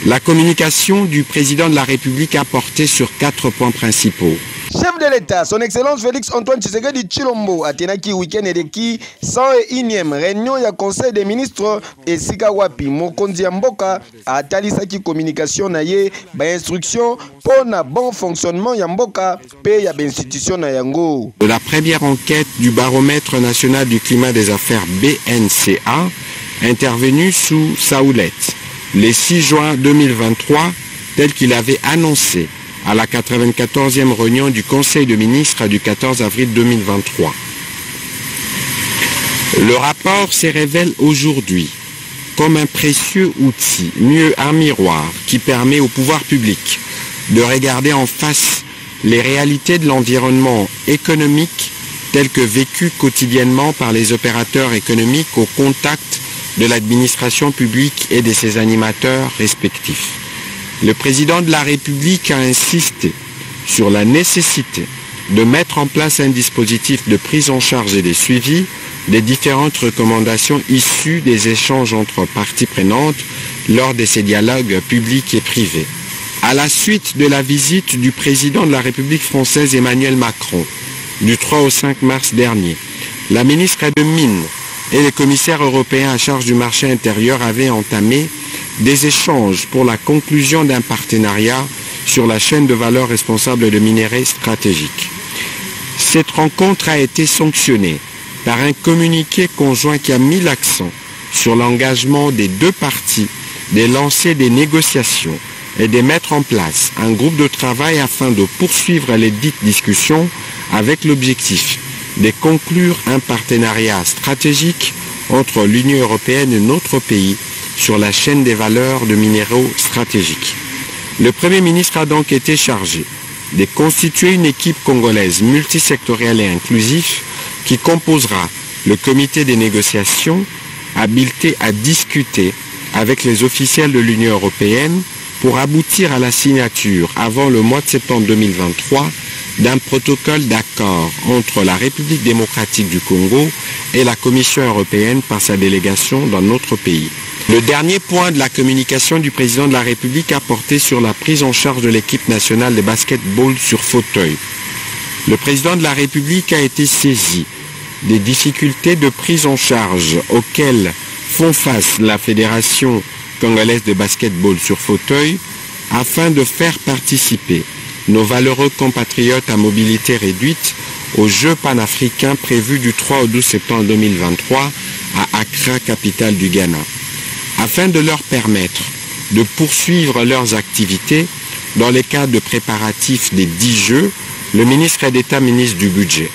La communication du président de la République a porté sur 4 points principaux. Chef de l'État, son Excellence Félix Antoine Tshisekedi Tshilombo a tenaki week-end edeki 101e réunion ya Conseil des ministres esika wapi mokonzi ya mboka atalisaki communication na ye ba instruction pour na bon fonctionnement ya mboka pe ya institution na yango. De la première enquête du baromètre national du climat des affaires BNCA intervenue sous sa houlette le 6 juin 2023 tel qu'il avait annoncé à la 94e réunion du Conseil de ministres du 14 avril 2023. Le rapport se révèle aujourd'hui comme un précieux outil, mieux un miroir, qui permet au pouvoir public de regarder en face les réalités de l'environnement économique tel que vécu quotidiennement par les opérateurs économiques au contact de l'administration publique et de ses animateurs respectifs. Le président de la République a insisté sur la nécessité de mettre en place un dispositif de prise en charge et de suivi des différentes recommandations issues des échanges entre parties prenantes lors de ces dialogues publics et privés. À la suite de la visite du président de la République française Emmanuel Macron du 3 au 5 mars dernier, la ministre de Mines et les commissaires européens à charge du marché intérieur avaient entamé des échanges pour la conclusion d'un partenariat sur la chaîne de valeur responsable de minerais stratégiques. Cette rencontre a été sanctionnée par un communiqué conjoint qui a mis l'accent sur l'engagement des deux parties de lancer des négociations et de mettre en place un groupe de travail afin de poursuivre les dites discussions avec l'objectif de conclure un partenariat stratégique entre l'Union européenne et notre pays sur la chaîne des valeurs de minéraux stratégiques. Le Premier ministre a donc été chargé de constituer une équipe congolaise multisectorielle et inclusive qui composera le comité des négociations habilité à discuter avec les officiels de l'Union européenne pour aboutir à la signature avant le mois de septembre 2023 d'un protocole d'accord entre la République démocratique du Congo et la Commission européenne par sa délégation dans notre pays. Le dernier point de la communication du président de la République a porté sur la prise en charge de l'équipe nationale de basketball sur fauteuil. Le président de la République a été saisi des difficultés de prise en charge auxquelles font face la Fédération congolaise de basketball sur fauteuil afin de faire participer nos valeureux compatriotes à mobilité réduite aux Jeux panafricains prévus du 3 au 12 septembre 2023 à Accra, capitale du Ghana. Afin de leur permettre de poursuivre leurs activités dans le cadre de préparatifs des 10 Jeux, le ministre d'État, ministre du Budget,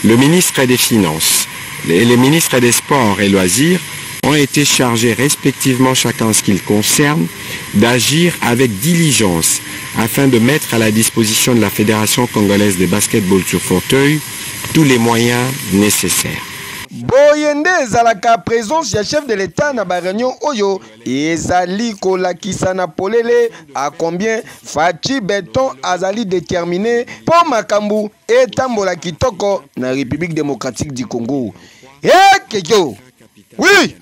le ministre des Finances et les ministres des Sports et Loisirs ont été chargés respectivement, chacun en ce qui le concerne, d'agir avec diligence afin de mettre à la disposition de la Fédération congolaise de basketball sur fauteuil tous les moyens nécessaires. Boyende ezalaka présence ya chef de l'État na ba réunion oyo ezali kolakisa na polele à combien Fachi Beton azali déterminé pour makambu etambola kitoko na République démocratique du Congo. Oui.